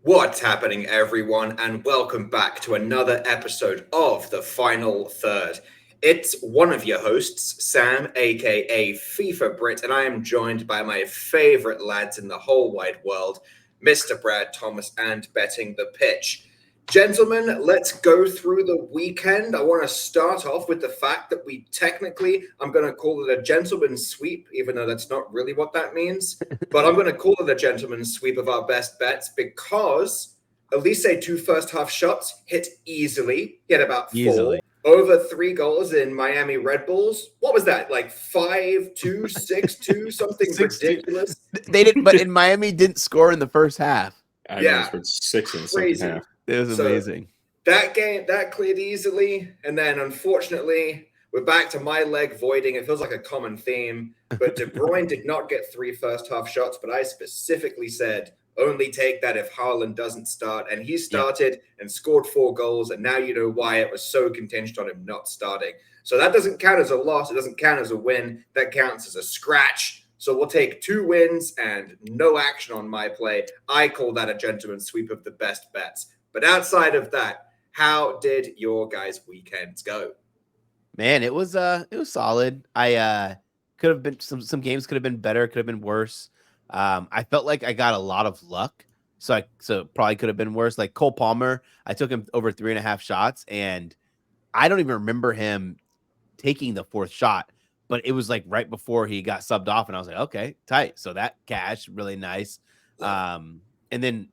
What's happening, everyone, and welcome back to another episode of The Final Third. It's one of your hosts, Sam, aka FIFA Brit, and I am joined by my favorite lads in the whole wide world, MrBradThomas and Betting the Pitch. Gentlemen, let's go through the weekend. I want to start off with the fact that I'm going to call it a gentleman's sweep, even though that's not really what that means. But I'm going to call it a gentleman's sweep of our best bets because Elise two first half shots hit easily. He had about four. Easily. Over 3 goals in Miami Red Bulls. What was that? Like 5-2, 6-2, something 6-2. ridiculous. They didn't, but in Miami didn't score in the first half. I scored 6 in the second half. It was amazing. That game that cleared easily, and then unfortunately we're back to my leg voiding. It feels like a common theme, but De Bruyne did not get 3 first half shots, but I specifically said only take that if Haaland doesn't start, and he started and scored 4 goals, and now you know why it was so contingent on him not starting. So that doesn't count as a loss. It doesn't count as a win. That counts as a scratch. So we'll take 2 wins and no action on my play. I call that a gentleman's sweep of the best bets. But outside of that, how did your guys' weekends go? Man, it was solid. I could have been some games could have been better, could have been worse. I felt like I got a lot of luck, so probably could have been worse. Like Cole Palmer, I took him over 3.5 shots, and I don't even remember him taking the 4th shot, but it was like right before he got subbed off, and I was like, okay, tight. So that cash really nice. And then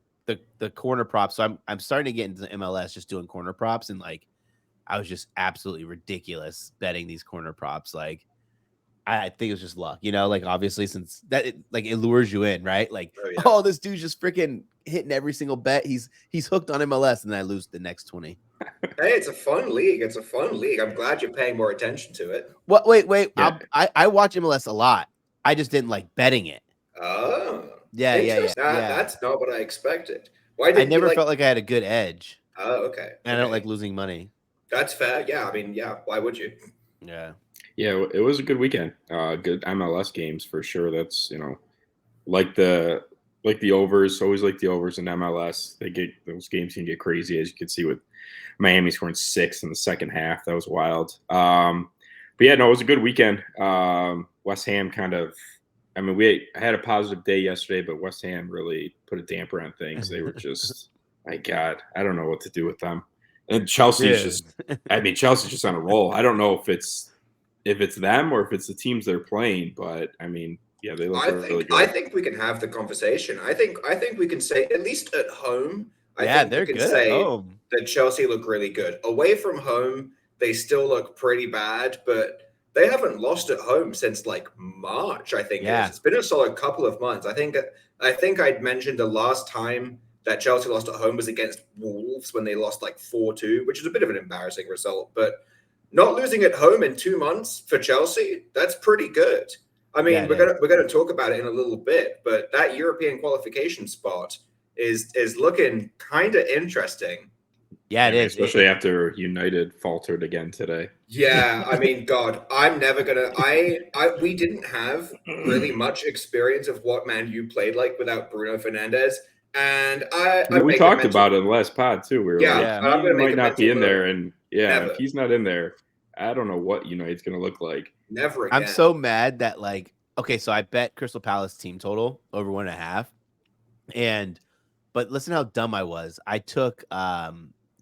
the corner props. So I'm starting to get into the MLS just doing corner props, and like I was just absolutely ridiculous betting these corner props. Like I think it was just luck, like obviously since that it lures you in, right? Like, oh, this dude's just freaking hitting every single bet. He's hooked on MLS, and then I lose the next 20. Hey, it's a fun league. I'm glad you're paying more attention to it. What? Wait. Yeah. I watch MLS a lot. I just didn't like betting it. Oh. Yeah. That's not what I expected. I never felt like I had a good edge. Oh, okay. And I don't like losing money. That's fair. Yeah, why would you? Yeah. Yeah, it was a good weekend. Good MLS games for sure. That's, like the overs, always like the overs in MLS. Those games can get crazy, as you can see with Miami scoring 6 in the second half. That was wild. But yeah, no, it was a good weekend. West Ham I had a positive day yesterday, but West Ham really put a damper on things. They were just, my God, I don't know what to do with them. And Chelsea's Chelsea's just on a roll. I don't know if it's them or if it's the teams they're playing, but yeah, they look really good. I think we can have the conversation. I think we can say, at least at home, they're good at home. That Chelsea look really good. Away from home, they still look pretty bad, but they haven't lost at home since like March, I think. Yeah. It's been a solid couple of months. I think I'd mentioned the last time that Chelsea lost at home was against Wolves when they lost like 4-2, which is a bit of an embarrassing result. But not losing at home in 2 months for Chelsea, that's pretty good. We're gonna talk about it in a little bit, but that European qualification spot is looking kind of interesting. Yeah, it is. Especially after United faltered again today. Yeah, God, I'm never gonna. We didn't have really much experience of what Man U played like without Bruno Fernandes. And we talked about it in the last pod too. We were he might not be in there, and never. If he's not in there, I don't know what United's going to look like. Never again. I'm so mad that so I bet Crystal Palace team total over 1.5, but listen how dumb I was. I took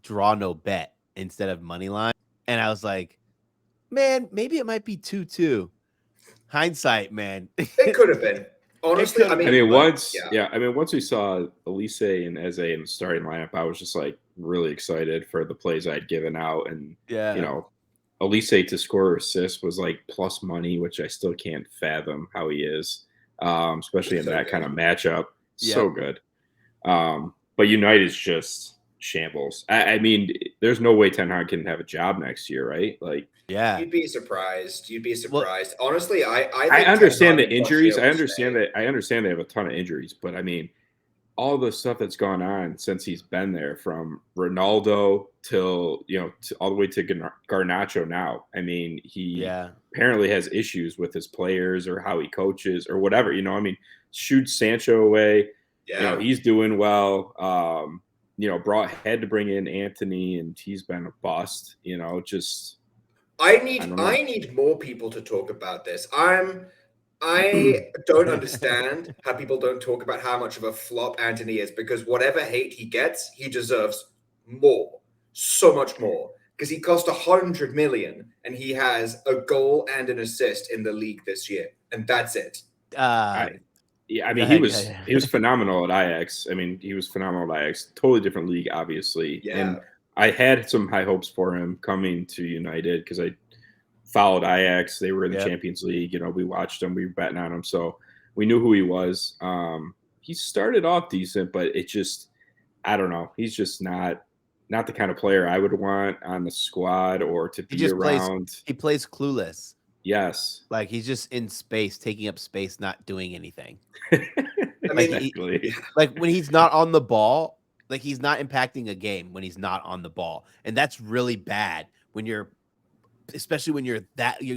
draw no bet instead of money line, and I was like, man, maybe it might be 2-2. Hindsight, man, it could have been. Honestly, once we saw Elise and Eze in the starting lineup, I was just like really excited for the plays I'd given out, and Elise to score or assist was like plus money, which I still can't fathom how he is, especially in that kind of matchup. So good. But United's just shambles. There's no way Ten Hag can have a job next year, right? Like, yeah, you'd be surprised. Well, honestly, I understand the injuries. I understand they have a ton of injuries, but all the stuff that's gone on since he's been there, from Ronaldo till all the way to Garnacho now. He apparently has issues with his players or how he coaches or whatever. Shoots Sancho away. Yeah. he's doing well. Had to bring in Anthony, and he's been a bust. Just I don't know. need more people to talk about this. I don't understand how people don't talk about how much of a flop Anthony is, because whatever hate he gets, he deserves more, so much more, because he cost 100 million and he has a goal and an assist in the league this year, and that's it. Yeah, I mean, he was phenomenal at Ajax. I mean, he was phenomenal at Ajax. Totally different league, obviously. Yeah. And I had some high hopes for him coming to United because I followed Ajax. They were in the Champions League. We watched them. We were betting on him, so we knew who he was. He started off decent, but it just, I don't know. He's just not the kind of player I would want on the squad or to be around. He plays clueless. Yes. Like he's just in space, taking up space, not doing anything. Exactly. Like when he's not on the ball, like he's not impacting a game when he's not on the ball. And that's really bad especially when you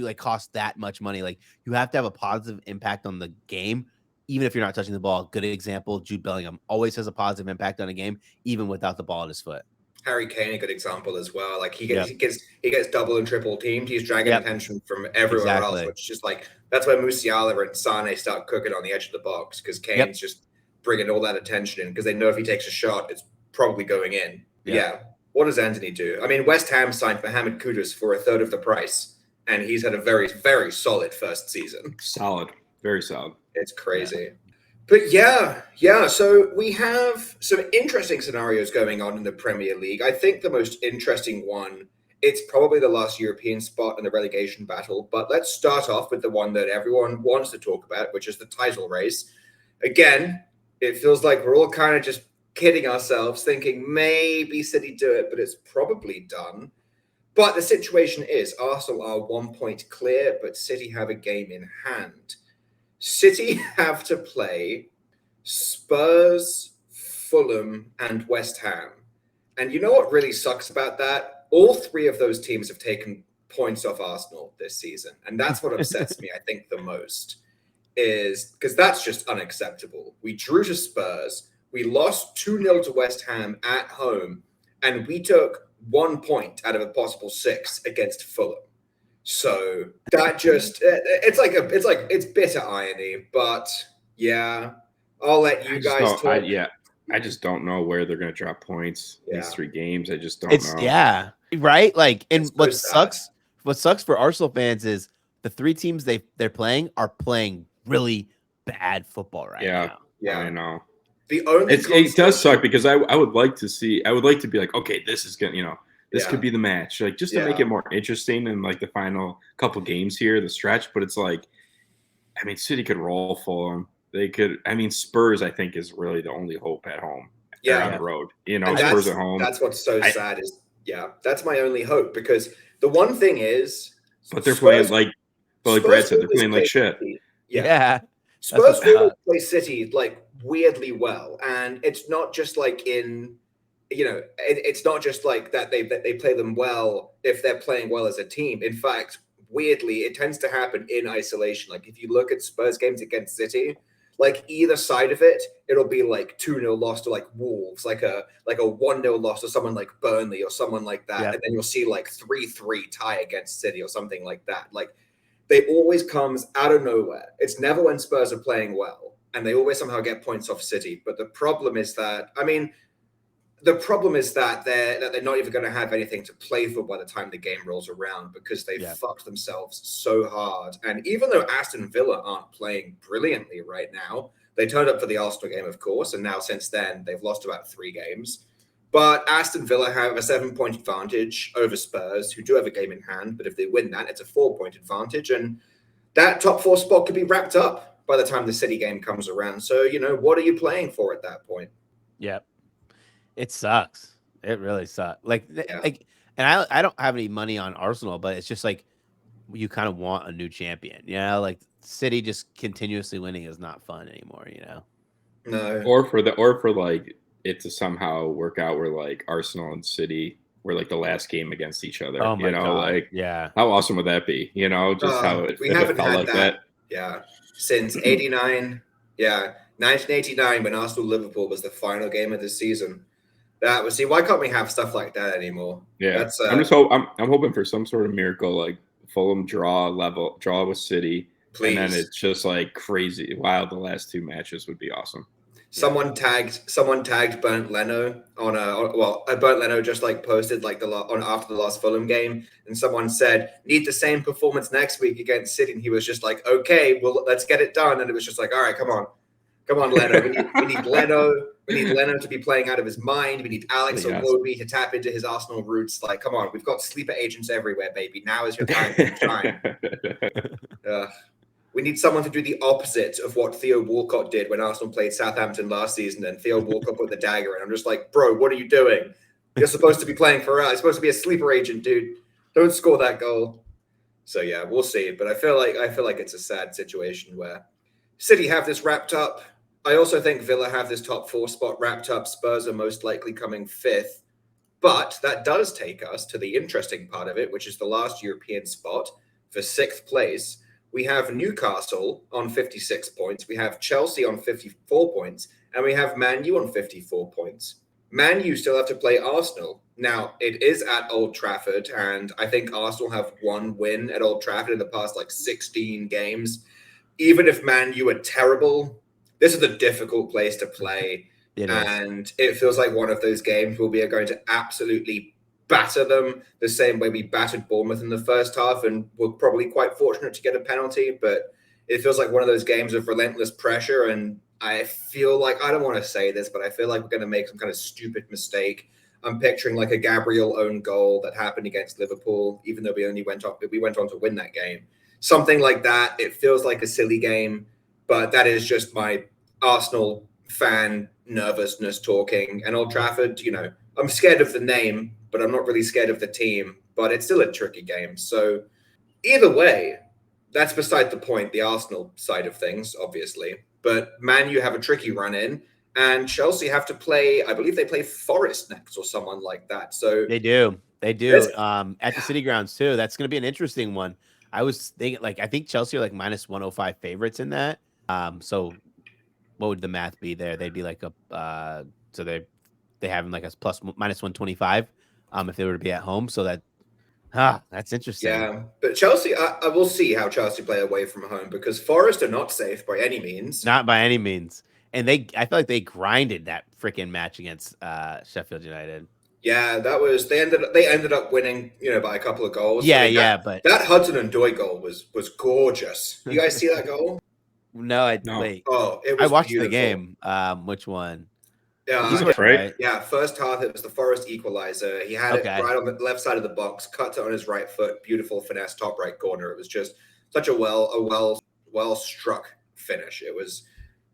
like cost that much money. Like you have to have a positive impact on the game, even if you're not touching the ball. Good example, Jude Bellingham always has a positive impact on a game, even without the ball at his foot. Harry Kane, a good example as well. Like he gets double and triple teamed. He's dragging attention from everywhere else, which is just like, that's where Musiala and Sane start cooking on the edge of the box, because Kane's just bringing all that attention in, because they know if he takes a shot, it's probably going in. Yeah. What does Anthony do? I mean, West Ham signed Mohamed Kudus for a third of the price, and he's had a very, very solid first season. Solid. Very solid. It's crazy. But yeah. So we have some interesting scenarios going on in the Premier League. I think the most interesting one, it's probably the last European spot in the relegation battle. But let's start off with the one that everyone wants to talk about, which is the title race. Again, it feels like we're all kind of just kidding ourselves, thinking maybe City do it, but it's probably done. But the situation is Arsenal are 1 point clear, but City have a game in hand. City have to play Spurs, Fulham, and West Ham. And you know what really sucks about that? All three of those teams have taken points off Arsenal this season. And that's what upsets me, I think, the most, is because that's just unacceptable. We drew to Spurs, we lost 2-0 to West Ham at home, and we took 1 point out of a possible 6 against Fulham. So that just, it's bitter irony, but yeah, I'll let you guys talk. I just don't know where they're going to drop points these 3 games. I just don't know. Yeah, right. Like, and what sucks for Arsenal fans is the 3 teams they're playing are playing really bad football right now. Yeah, I know. The only it does suck, because I would like to be like, okay, this is good, this could be the match, like just to make it more interesting in like the final couple games here, the stretch. But it's like, I mean, City could roll Fulham. They could. I mean, Spurs, I think, is really the only hope at home. On the road, Spurs at home. That's what's so sad is, that's my only hope, because the one thing is, but they're playing like Brad said, they're playing like shit. Yeah. Spurs will play City like weirdly well, and it's not just like it's not just like that they play them well if they're playing well as a team. In fact, weirdly, it tends to happen in isolation. Like if you look at Spurs games against City, like either side of it, it'll be like 2-0 loss to like Wolves, like a 1-0 loss to someone like Burnley or someone like that, and then you'll see like 3-3 tie against City or something like that. Like they always comes out of nowhere. It's never when Spurs are playing well, and they always somehow get points off City. But the problem is that, they're not even going to have anything to play for by the time the game rolls around, because they fucked themselves so hard. And even though Aston Villa aren't playing brilliantly right now, they turned up for the Arsenal game, of course, and now since then they've lost about 3 games. But Aston Villa have a 7-point advantage over Spurs, who do have a game in hand. But if they win that, it's a 4-point advantage, and that top 4 spot could be wrapped up by the time the City game comes around. So, what are you playing for at that point? Yep. It sucks. It really sucks. And I don't have any money on Arsenal, but it's just like you kind of want a new champion. Like City just continuously winning is not fun anymore. No. Or for like it to somehow work out where like Arsenal and City were like the last game against each other. Oh my God. How awesome would that be? How we haven't had like that. Yeah, since '89. Yeah. 1989, when Arsenal-Liverpool was the final game of the season. That was, see, why can't we have stuff like that anymore? Yeah, That's I'm hoping for some sort of miracle, like Fulham draw with City, and then please. it's just like crazy. Wow, the last two matches would be awesome. Someone tagged Bernd Leno on Bernd Leno just like posted like after the last Fulham game, and someone said need the same performance next week against City, and he was just like, okay, well, let's get it done. And it was just like, all right, come on Leno, we need Leno. We need Leno to be playing out of his mind. We need Alex Iwobi to tap into his Arsenal roots. Like, come on, we've got sleeper agents everywhere, baby. Now is your time to shine. We need someone to do the opposite of what Theo Walcott did when Arsenal played Southampton last season, and Theo Walcott put the dagger in. I'm just like, bro, what are you doing? You're supposed to be playing for us. You're supposed to be a sleeper agent, dude. Don't score that goal. So yeah, we'll see. But I feel like it's a sad situation where City have this wrapped up. I also think Villa have this top 4 spot wrapped up. Spurs are most likely coming 5th. But that does take us to the interesting part of it, which is the last European spot for 6th place. We have Newcastle on 56 points. We have Chelsea on 54 points. And we have Man U on 54 points. Man U still have to play Arsenal. Now, it is at Old Trafford. And I think Arsenal have 1 win at Old Trafford in the past 16 games. Even if Man U are terrible, this is a difficult place to play. And it feels like one of those games where we are going to absolutely batter them the same way we battered Bournemouth in the first half, and we're probably quite fortunate to get a penalty, but it feels like one of those games of relentless pressure. And I feel like, I don't want to say this, but I feel like we're going to make some kind of stupid mistake. I'm picturing like a Gabriel own goal that happened against Liverpool, even though we went on to win that game. Something like that. It feels like a silly game, but that is just my Arsenal fan nervousness talking. And Old Trafford, I'm scared of the name, but I'm not really scared of the team. But it's still a tricky game. So either way, that's beside the point, the Arsenal side of things, obviously. But Man U have a tricky run in, and Chelsea have to play, I believe they play Forest next or someone like that. So They do. At the City Grounds too. That's going to be an interesting one. I was thinking, I think Chelsea are minus 105 favorites in that. So what would the math be there? They'd be so they have them a minus 125 if they were to be at home. So that's interesting. Yeah, but Chelsea, I will see how Chelsea play away from home, because Forest are not safe by any means. Not by any means. And I feel like they grinded that freaking match against Sheffield United. Yeah, they ended up winning, by a couple of goals. Yeah, but that Hudson-Odoi goal was gorgeous. You guys see that goal? No. Wait. Oh, it was I watched beautiful. the game. Which one? Yeah, right. Yeah, first half it was the Forest equalizer. He had it right on the left side of the box, cut it on his right foot, beautiful finesse, top right corner. It was just such a well struck finish. It was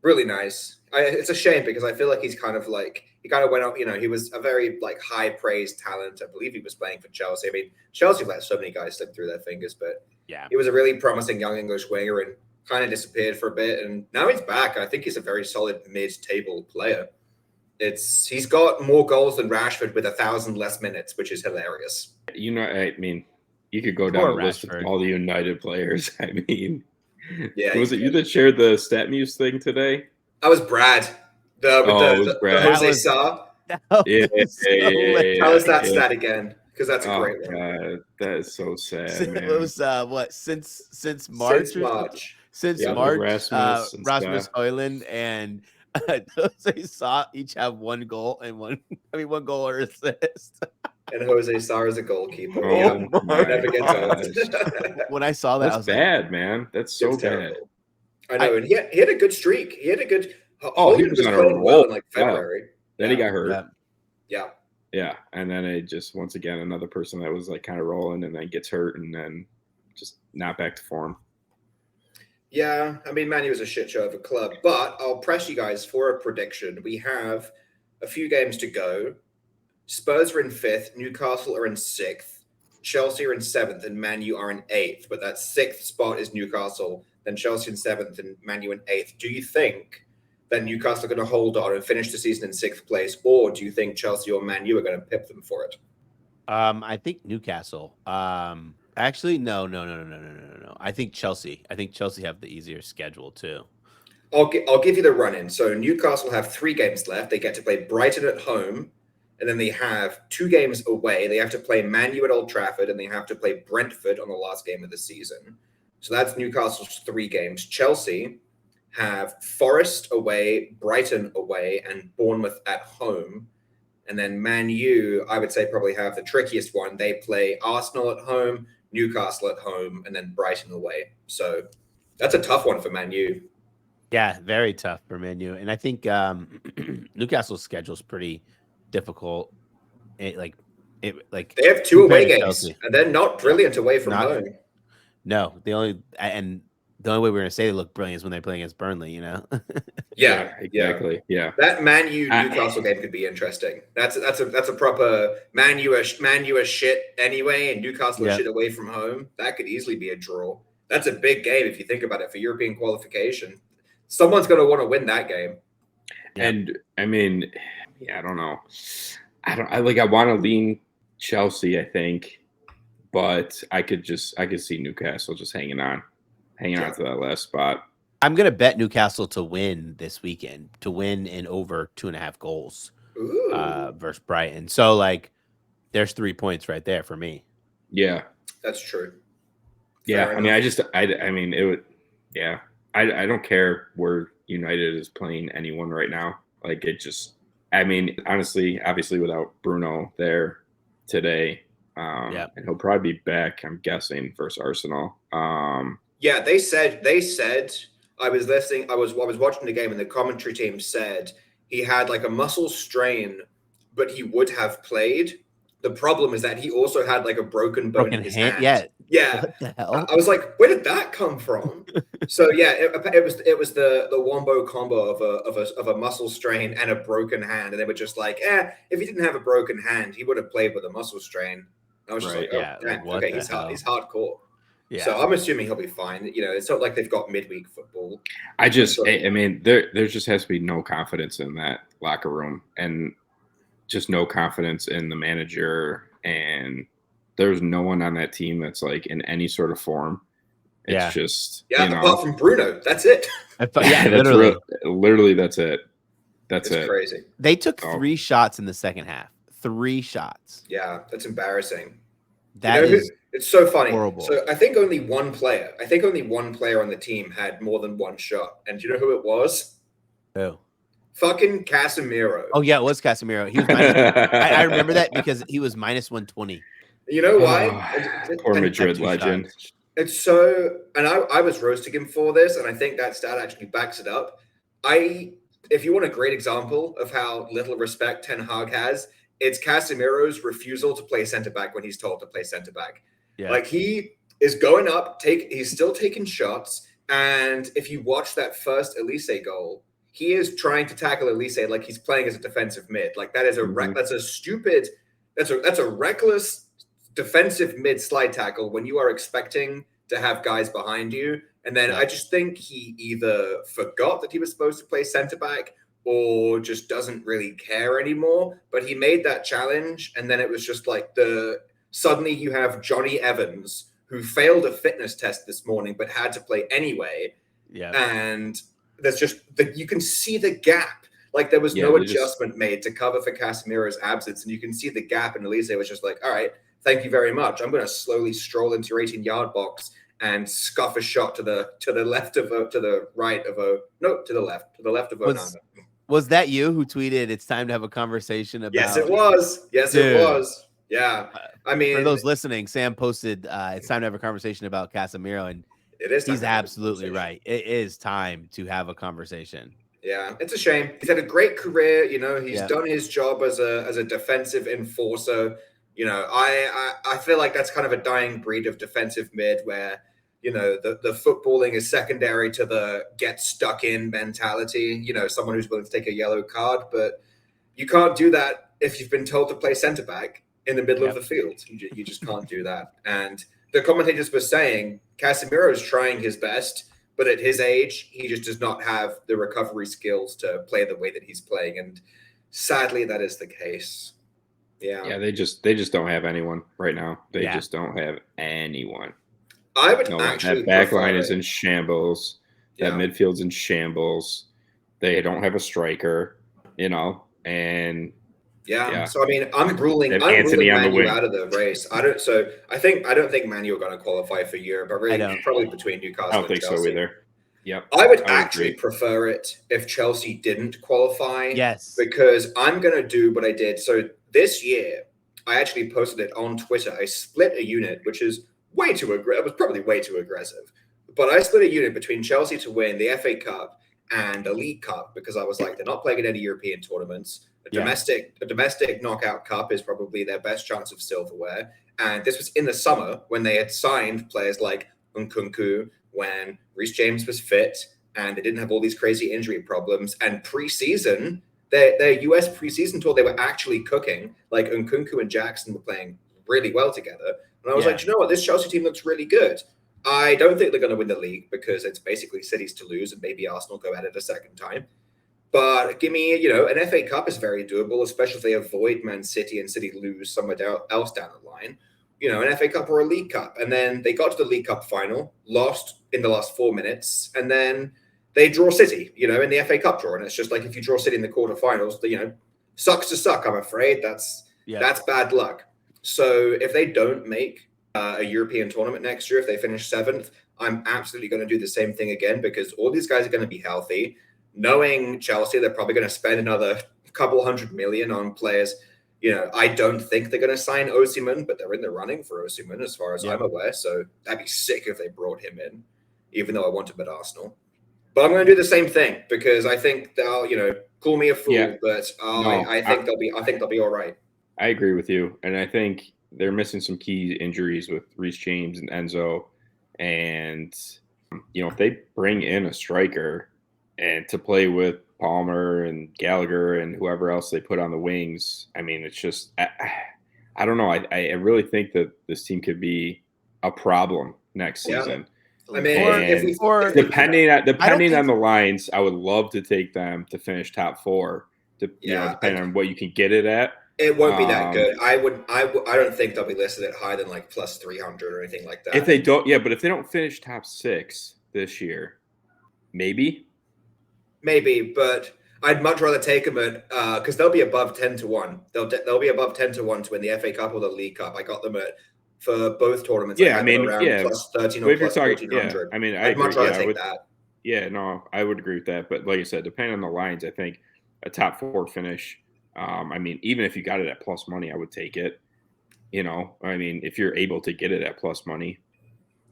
really nice. It's a shame, because I feel like he kind of went up. He was a very high praised talent. I believe he was playing for Chelsea. I mean, Chelsea let so many guys slip through their fingers, but yeah, he was a really promising young English winger and kind of disappeared for a bit, and now he's back. I think he's a very solid mid-table player. He's got more goals than Rashford with 1,000 less minutes, which is hilarious. I mean, you could go down the list of all the United players. I mean, yeah, was it you that shared the StatMuse thing today? That was Brad. It was Brad. The Jose Sarr. How is that stat again? Because that's a great one. God, that is so sad, man. It was since March. Since March, Rasmus Højlund and Jose Sarr each have 1 goal and 1 goal or assist. And Jose Sarr is a goalkeeper. Never gets old. When I saw that, that's I was bad, man. That's so bad. Terrible. I know, and he had a good streak. He had a good. He was on a roll in February. Then he got hurt. Yeah, and then it just, once again, another person that was kind of rolling and then gets hurt and then just not back to form. Yeah, I mean, Man U was a shit show of a club, but I'll press you guys for a prediction. We have a few games to go. Spurs are in 5th, Newcastle are in 6th, Chelsea are in 7th, and Man U are in 8th. But that 6th spot is Newcastle, then Chelsea in 7th, and Man U in 8th. Do you think that Newcastle are going to hold on and finish the season in 6th place, or do you think Chelsea or Man U are going to pip them for it? I think Newcastle. Actually, no. I think Chelsea. I think Chelsea have the easier schedule too. I'll give you the run-in. So Newcastle have 3 games left. They get to play Brighton at home, and then they have 2 games away. They have to play Man U at Old Trafford, and they have to play Brentford on the last game of the season. So that's Newcastle's 3 games. Chelsea have Forest away, Brighton away, and Bournemouth at home. And then Man U, I would say, probably have the trickiest one. They play Arsenal at home, Newcastle at home, and then Brighton away. So that's a tough one for Man U. Yeah, very tough for Man U. And I think Newcastle's schedule is pretty difficult. They have 2 away games, Chelsea. and they're not brilliant away from home. No, the only way we're gonna say they look brilliant is when they play against Burnley. Yeah, exactly. Yeah, that Man U Newcastle game could be interesting. That's a proper Man U is shit anyway, and Newcastle is shit away from home. That could easily be a draw. That's a big game if you think about it for European qualification. Someone's going to want to win that game. And I mean, I don't know. I want to lean Chelsea, I think, but I could see Newcastle just hanging on to that last spot. I'm going to bet Newcastle to win this weekend, to win in over 2.5 goals versus Brighton. So there's 3 points right there for me. Yeah, that's true. Yeah, I mean, it would. Yeah, I don't care where United is playing anyone right now. Honestly, obviously without Bruno there today, and he'll probably be back, I'm guessing, versus Arsenal. Yeah, they said I was listening. I was watching the game, and the commentary team said he had a muscle strain, but he would have played. The problem is that he also had a broken bone in his hand. Yeah. What the hell? I was like, where did that come from? So yeah, it was the wombo combo of a muscle strain and a broken hand, and they were just like, if he didn't have a broken hand, he would have played with a muscle strain. And I was just okay, he's hardcore. Yeah. So I'm assuming he'll be fine. It's not like they've got midweek football. There just has to be no confidence in that locker room, and just no confidence in the manager, and there's no one on that team that's in any sort of form. It's just apart from Bruno, that's it. Literally, that's it. That's crazy. They took 3 shots in the second half. 3 shots. Yeah, that's embarrassing. It's so funny. Horrible. So I think only one player on the team had more than 1 shot, and do you know who it was? Who? Fucking Casemiro. Oh yeah, it was Casemiro. He was I remember that because he was minus 120. You know why? Poor Madrid legend. It's so, and I was roasting him for this, and I think that stat actually backs it up. If you want a great example of how little respect Ten Hag has, it's Casemiro's refusal to play center back when he's told to play center back. Yeah. He is going up, he's still taking shots, and if you watch that first Elise goal, he is trying to tackle Elise like he's playing as a defensive mid. That is that's a reckless defensive mid slide tackle when you are expecting to have guys behind you. And then I just think he either forgot that he was supposed to play center back or just doesn't really care anymore. But he made that challenge, and then it was just suddenly you have Johnny Evans, who failed a fitness test this morning but had to play anyway. Yeah. And there's just you can see the gap. There was no adjustment made to cover for Casemiro's absence, and you can see the gap. And Elise was just like, all right, thank you very much. I'm going to slowly stroll into your 18-yard box and scuff a shot to the left of to the right of to the left of Onana. Was that you who tweeted it's time to have a conversation about? Yes, it was. It was. Yeah. For those listening, Sam posted it's time to have a conversation about Casemiro, and he's absolutely right. It is time to have a conversation. Yeah, it's a shame. He's had a great career. He's done his job as a defensive enforcer. I feel like that's kind of a dying breed of defensive mid where, the footballing is secondary to the get stuck in mentality, someone who's willing to take a yellow card. But you can't do that if you've been told to play center back in the middle of the field. You just can't do that. And the commentators were saying Casemiro is trying his best, but at his age, he just does not have the recovery skills to play the way that he's playing. And sadly, that is the case. Yeah, they just don't have anyone right now. They just don't have anyone. I would actually that back line is in shambles. That midfield's in shambles. They don't have a striker, and So I mean, I'm ruling Man U out of the race. I don't think Man U are going to qualify for Europe. It's probably between Newcastle. I don't think and Chelsea. so either. Yep. I would actually prefer it if Chelsea didn't qualify. Yes. Because I'm going to do what I did. So this year, I actually posted it on Twitter. I split a unit, which is way too aggressive. It was probably way too aggressive. But I split a unit between Chelsea to win the FA Cup and a League Cup because I was like, they're not playing in any European tournaments. A domestic knockout cup is probably their best chance of silverware. And this was in the summer when they had signed players like Nkunku, when Reece James was fit, and they didn't have all these crazy injury problems. And preseason, their US preseason tour, they were actually cooking. Like Nkunku and Jackson were playing really well together. And I was like, you know what? This Chelsea team looks really good. I don't think they're going to win the league because it's basically City's to lose and maybe Arsenal go at it a second time. But give me, an FA Cup is very doable, especially if they avoid Man City and City lose somewhere else down the line. An FA Cup or a League Cup. And then they got to the League Cup final, lost in the last 4 minutes, and then they draw City, in the FA Cup draw. And it's just like if you draw City in the quarterfinals, sucks to suck, I'm afraid. That's bad luck. So if they don't make a European tournament next year, if they finish 7th, I'm absolutely going to do the same thing again because all these guys are going to be healthy. Knowing Chelsea, they're probably going to spend another couple $100 million on players. I don't think they're going to sign Osimhen, but they're in the running for Osimhen as far as I'm aware. So that'd be sick if they brought him in, even though I want him at Arsenal. But I'm going to do the same thing because I think they'll, call me a fool, but I think they'll be all right. I agree with you, and I think they're missing some key injuries with Reece James and Enzo, and if they bring in a striker and to play with Palmer and Gallagher and whoever else they put on the wings, I mean, it's just I don't know. I really think that this team could be a problem next season. I mean, depending on the lines, I would love to take them to finish top 4. Depending on what you can get it at. It won't be that good. I don't think they'll be listed at higher than like plus 300 or anything like that. If they don't, but if they don't finish top 6 this year, maybe, but I'd much rather take them at because they'll be above 10-1. They'll be above 10-1 to win the FA Cup or the League Cup. I got them at for both tournaments. Plus 13 or plus 1400. I mean, I'd much rather take that. Yeah, no, I would agree with that. But like I said, depending on the lines, I think a top 4 finish. I mean, even if you got it at plus money, I would take it. I mean, if you're able to get it at plus money.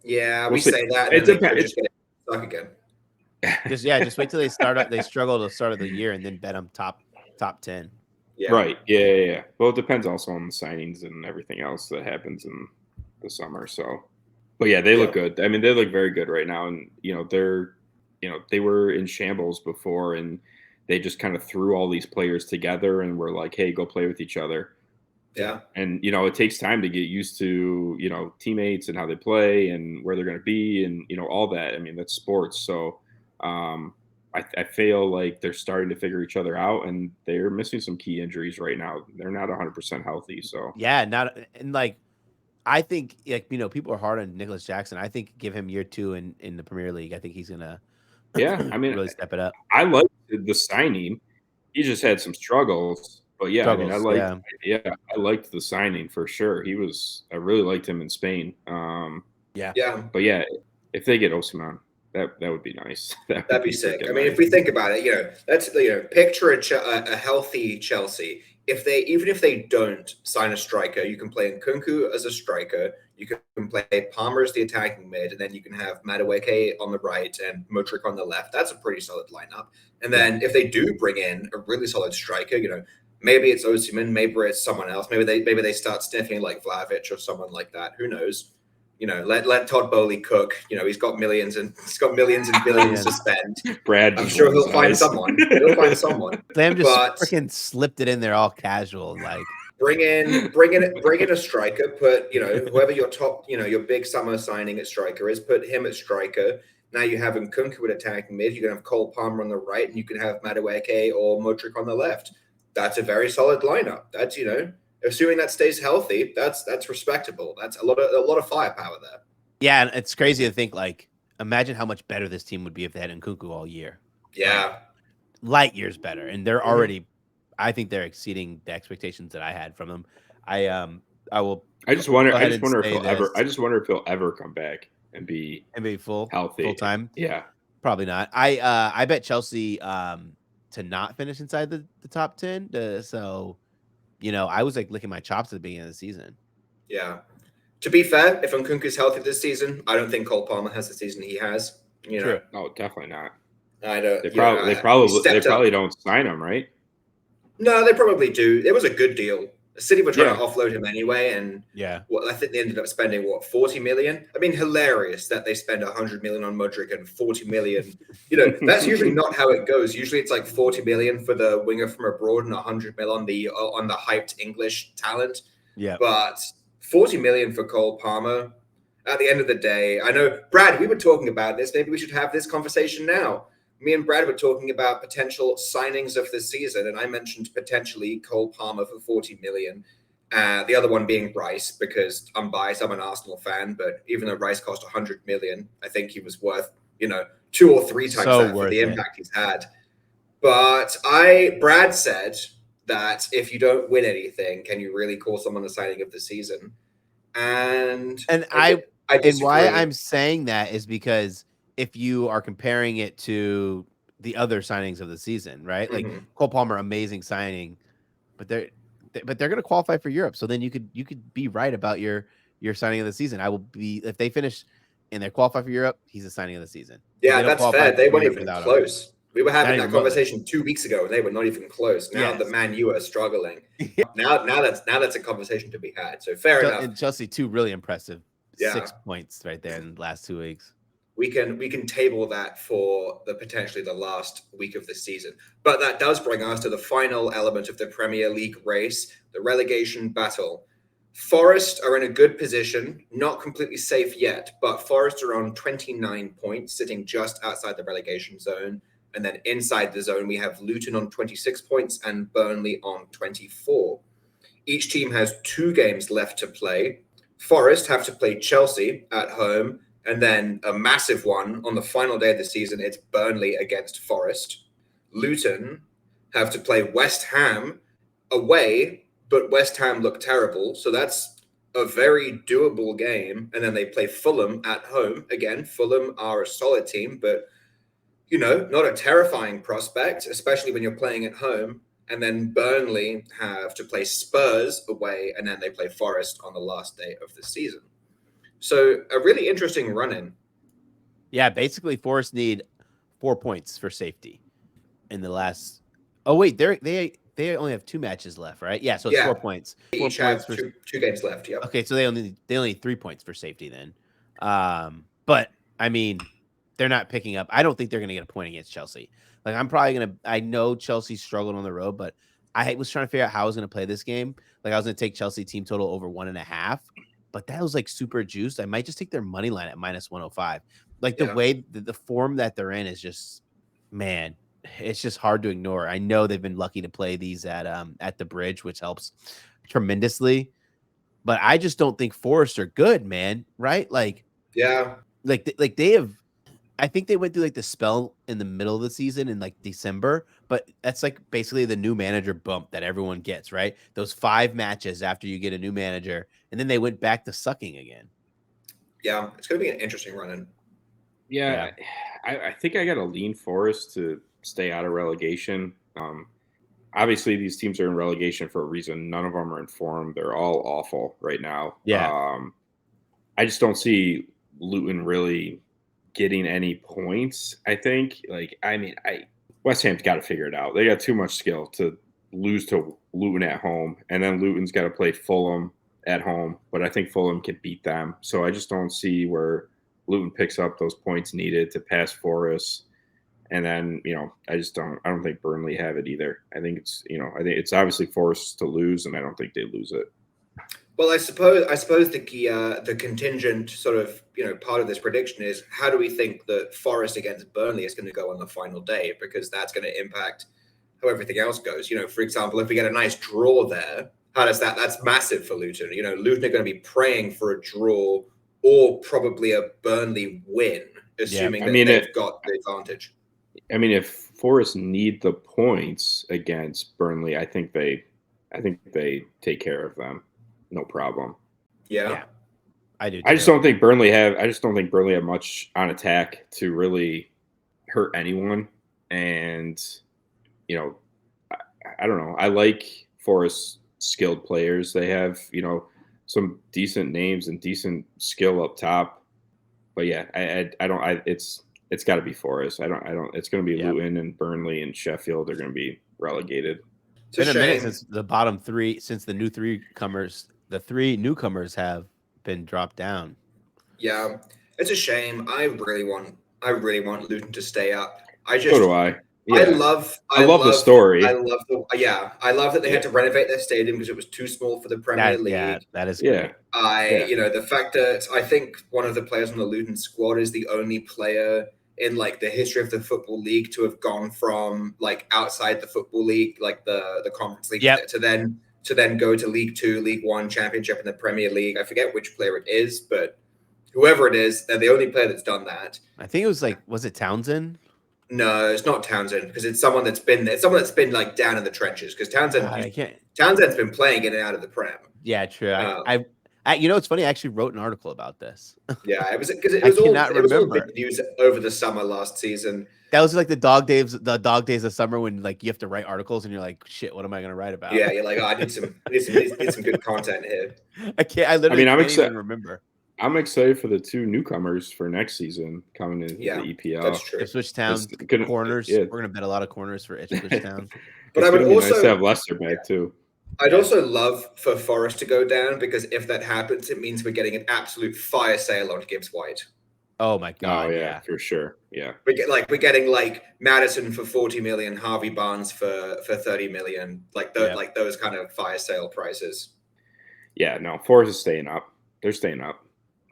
Yeah, we say that. It depends. Just get it stuck again. Just wait till they start up. They struggle to start of the year and then bet them top 10. Yeah. Right. Yeah. Well, it depends also on the signings and everything else that happens in the summer. So, but yeah, they look good. I mean, they look very good right now, and they were in shambles before, and they just kind of threw all these players together and were like, hey, go play with each other. Yeah. And, it takes time to get used to, teammates and how they play and where they're going to be and, all that. I mean, that's sports. So I feel like they're starting to figure each other out, and they're missing some key injuries right now. They're not 100% healthy. So, I think, people are hard on Nicholas Jackson. I think give him year 2 in the Premier League. I think he's going to really step it up. I liked the signing. He just had some struggles, but I liked the signing for sure. I really liked him in Spain. But if they get Osimhen, that would be nice. That'd be sick. I mean, if we think about it, that's picture a healthy Chelsea. Even if they don't sign a striker, you can play Nkunku as a striker. You can play Palmer as the attacking mid, and then you can have Madueke on the right and Modric on the left. That's a pretty solid lineup. And then if they do bring in a really solid striker, maybe it's Osimhen, maybe it's someone else. Maybe they start sniffing like Vlahovic or someone like that. Who knows? Let Todd Bowley cook. He's got millions and billions to spend. I'm sure he'll find someone. Sam just freaking slipped it in there all casual, like bring in a striker. Put whoever your top your big summer signing at striker is. Put him at striker. Now you have Nkunku at attacking mid. You can have Cole Palmer on the right, and you can have Madueke or Modric on the left. That's a very solid lineup. That's assuming that stays healthy, that's respectable. That's a lot of firepower there. Yeah, and it's crazy to think like imagine how much better this team would be if they had Nkunku all year. Yeah. Light years better. And they're already, I think they're exceeding the expectations that I had from them. I will. I just wonder. go I ahead just and wonder if say he'll ever. this. I just wonder if he'll ever come back and be healthy. full time. Yeah. Probably not. I bet Chelsea to not finish inside the top 10. So, I was like licking my chops at the beginning of the season. Yeah. To be fair, if Nkunku's healthy this season, I don't think Cole Palmer has the season he has. True. No, definitely not. I don't. They probably don't sign him, right? No, they probably do. It was a good deal. City were trying Yeah. to offload him anyway, and Yeah. I think they ended up spending 40 million. I mean, hilarious that they spend 100 million on Mudryk and 40 million. That's usually not how it goes. Usually, it's like 40 million for the winger from abroad and 100 mil on the hyped English talent. Yeah. But 40 million for Cole Palmer. At the end of the day, I know, Brad, we were talking about this. Maybe we should have this conversation now. Me and Brad were talking about potential signings of the season, and I mentioned potentially Cole Palmer for 40 million. The other one being Rice, because I'm biased. I'm an Arsenal fan, but even though Rice cost 100 million, I think he was worth, 2 or 3 times that for the impact he's had. But Brad said that if you don't win anything, can you really call someone the signing of the season? And I disagree. why I'm saying that is because if you are comparing it to the other signings of the season, right? Like Cole Palmer, amazing signing, but they're going to qualify for Europe. So then you could be right about your signing of the season. I will be, if they finish and they're qualified for Europe, he's a signing of the season. Yeah, that's fair. They weren't even close. We were having that conversation 2 weeks ago, and they were not even close. Now the Man U are struggling. Now that's a conversation to be had. So fair enough. And Chelsea, 2 really impressive. Yeah. 6 points right there in the last 2 weeks. We can table that for potentially the last week of the season. But that does bring us to the final element of the Premier League race, the relegation battle. Forest are in a good position, not completely safe yet, but Forest are on 29 points, sitting just outside the relegation zone. And then inside the zone, we have Luton on 26 points and Burnley on 24. Each team has 2 games left to play. Forest have to play Chelsea at home, and then a massive one on the final day of the season. It's Burnley against Forest. Luton have to play West Ham away, but West Ham look terrible. So that's a very doable game. And then they play Fulham at home. Again, Fulham are a solid team, but, not a terrifying prospect, especially when you're playing at home. And then Burnley have to play Spurs away, and then they play Forest on the last day of the season. So a really interesting run-in. Yeah, basically Forest need 4 points for safety in the last. Oh wait, they only have 2 matches left, right? Yeah, so it's 4 points. They each have two games left. Yeah. Okay, so they only need 3 points for safety then. But I mean, they're not picking up. I don't think they're going to get a point against Chelsea. Like I know Chelsea struggled on the road, but I was trying to figure out how I was going to play this game. Like I was going to take Chelsea team total over 1.5. But that was like super juiced. I might just take their money line at -105. Like the way the form that they're in is just, man, it's just hard to ignore. I know they've been lucky to play these at the Bridge, which helps tremendously. But I just don't think Forest are good, man. Right? Like they have. I think they went through like the spell in the middle of the season in like December, but that's like basically the new manager bump that everyone gets, right? Those 5 matches after you get a new manager, and then they went back to sucking again. Yeah, it's going to be an interesting run-in. Yeah. I think I got to lean Forest to stay out of relegation. Obviously, these teams are in relegation for a reason. None of them are in form. They're all awful right now. Yeah. I just don't see Luton really getting any points. I think West Ham's got to figure it out. They got too much skill to lose to Luton at home, and then Luton's got to play Fulham at home, but I think Fulham can beat them. So I just don't see where Luton picks up those points needed to pass Forest. And then, I don't think Burnley have it either. I think it's obviously Forest to lose, and I don't think they lose it. Well, I suppose the contingent sort of part of this prediction is how do we think that Forest against Burnley is going to go on the final day, because that's going to impact how everything else goes. For example, if we get a nice draw there, how does that's massive for Luton. Luton are going to be praying for a draw or probably a Burnley win assuming I mean, they've got the advantage. I mean, if Forest need the points against Burnley, I think they take care of them, no problem. Yeah. I do. I just don't think Burnley have much on attack to really hurt anyone. And I don't know. I like Forest skilled players. They have some decent names and decent skill up top. But yeah, I don't. It's got to be Forest. I don't. It's going to be Luton and Burnley and Sheffield. They're going to be relegated. It's been a minute since the bottom three, since the three newcomers have been dropped down. Yeah, it's a shame. I really want Luton to stay up. So do I. Yeah. I love the story. I love that they had to renovate their stadium because it was too small for the Premier League. Yeah, that is great. The fact that I think one of the players on the Luton squad is the only player in like the history of the Football League to have gone from like outside the Football League, like the Conference League, to then go to League Two, League One, Championship, and the Premier League. I forget which player it is, but whoever it is, they're the only player that's done that. I think it was was it Townsend? No, it's not Townsend because it's someone that's been there. Someone that's been like down in the trenches because Townsend's been playing in and out of the Prem. Yeah, true. It's funny. I actually wrote an article about this. Yeah, it was because it was all big news over the summer last season. That was like the dog days of summer when like you have to write articles and you're like, shit, what am I going to write about? Yeah, you're like, oh, I need some good content here. I'm even remember. I'm excited for the two newcomers for next season coming into the EPL. That's true. Ipswich Town corners. Yeah. We're gonna bet a lot of corners for Ipswich Town. But I would also nice to have Leicester back too. I'd also love for Forest to go down because if that happens, it means we're getting an absolute fire sale on Gibbs White. Oh my god! Oh yeah, for sure. Yeah, we're getting like Madison for 40 million, Harvey Barnes for 30 million, like those kind of fire sale prices. Yeah, no, Forest is staying up. They're staying up.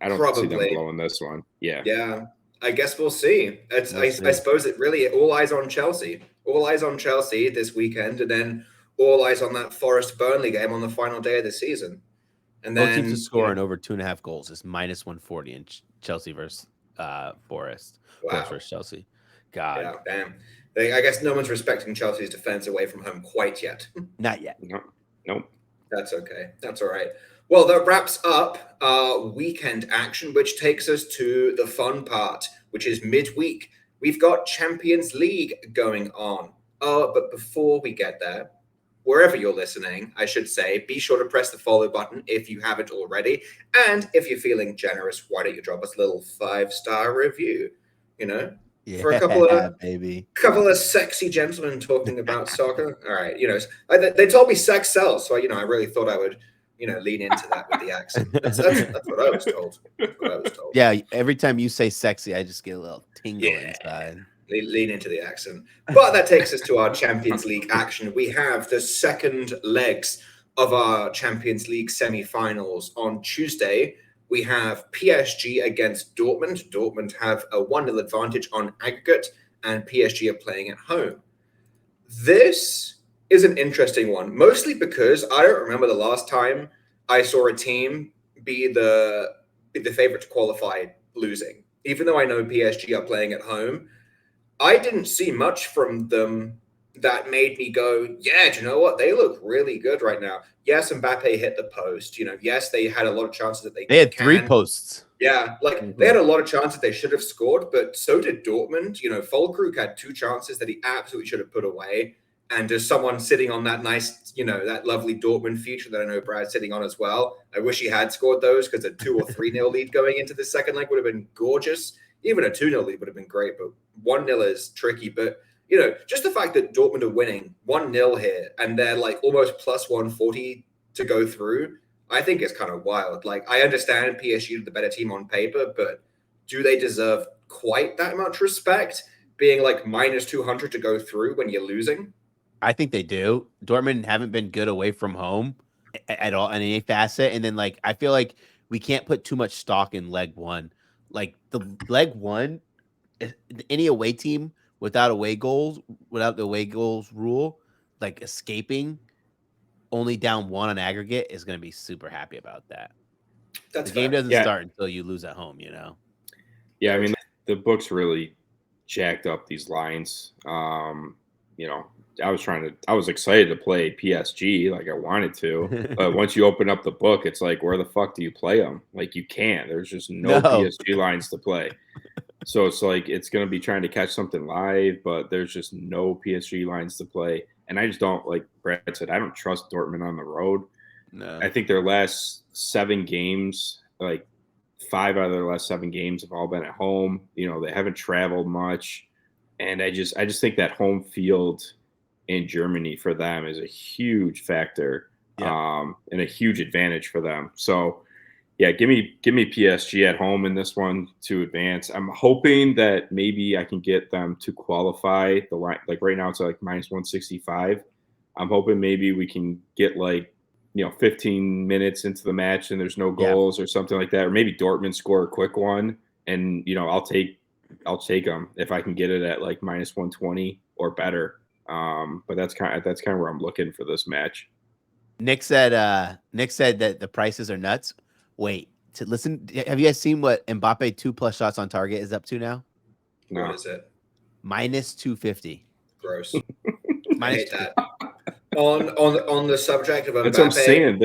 I don't see them blowing this one. Yeah. Yeah. I guess we'll see. I suppose all eyes on Chelsea. All eyes on Chelsea this weekend, and then all eyes on that Forest Burnley game on the final day of the season. And then both teams to score over 2.5 goals is -140 in Chelsea versus Forest. Wow. Forest versus Chelsea. God. Yeah, damn. I guess no one's respecting Chelsea's defense away from home quite yet. Not yet. Nope. That's okay. That's all right. Well, that wraps up our weekend action, which takes us to the fun part, which is midweek. We've got Champions League going on. But before we get there, wherever you're listening, I should say, be sure to press the follow button if you haven't already. And if you're feeling generous, why don't you drop us a little 5-star review, for a couple of sexy gentlemen talking about soccer. All right. They told me sex sells. So, I really thought I would, lean into that with the accent. That's what I was told. Yeah. Every time you say sexy, I just get a little tingle inside. Lean into the accent. But that takes us to our Champions League action. We have the second legs of our Champions League semi-finals on Tuesday. We have PSG against Dortmund. Dortmund have a 1-0 advantage on aggregate, and PSG are playing at home. This is an interesting one, mostly because I don't remember the last time I saw a team be the favorite to qualify losing. Even though I know PSG are playing at home, I didn't see much from them that made me go, yeah, do you know what? They look really good right now. Yes, Mbappe hit the post. Yes, they had a lot of chances that they had 3 posts. Yeah, they had a lot of chances they should have scored, but so did Dortmund. Füllkrug had 2 chances that he absolutely should have put away. And as someone sitting on that nice, that lovely Dortmund future that I know Brad's sitting on as well, I wish he had scored those because a 2 or 3-0 lead going into the second leg would have been gorgeous. Even a 2-0 lead would have been great, but 1-0 is tricky. But, just the fact that Dortmund are winning 1-0 here and they're like almost plus 140 to go through, I think is kind of wild. Like, I understand PSG are the better team on paper, but do they deserve quite that much respect being like minus 200 to go through when you're losing? I think they do. Dortmund haven't been good away from home at all in any facet. And then I feel like we can't put too much stock in leg one. Like the leg one, any away team without the away goals rule, like escaping only down 1 on aggregate is going to be super happy about that. The game doesn't start until you lose at home, Yeah, I mean, the book's really jacked up these lines. You know, I was excited to play PSG, like I wanted to, but once you open up the book, it's like, where the fuck do you play them? Like you can't. There's just no No. PSG lines to play. So it's like it's going to be trying to catch something live, but there's just no PSG lines to play. And I just don't, like Brad said, I don't trust Dortmund on the road. No. I think their last 7 games, like 5 out of their last 7 games have all been at home. You know, they haven't traveled much. And I just think that home field in Germany for them is a huge factor, and a huge advantage for them. So yeah, give me PSG at home in this one to advance. I'm hoping that maybe I can get them to qualify the line. Like right now, it's like -165. I'm hoping maybe we can get like 15 minutes into the match and there's no goals or something like that, or maybe Dortmund score a quick one, and I'll take them if I can get it at like -120 or better. But that's kind of where I'm looking for this match. Nick said that the prices are nuts. Wait, have you guys seen what Mbappe 2+ shots on target is up to now? No. What is it? -250. Gross. I hate Minus that. On the subject of Mbappe, that's what I'm saying.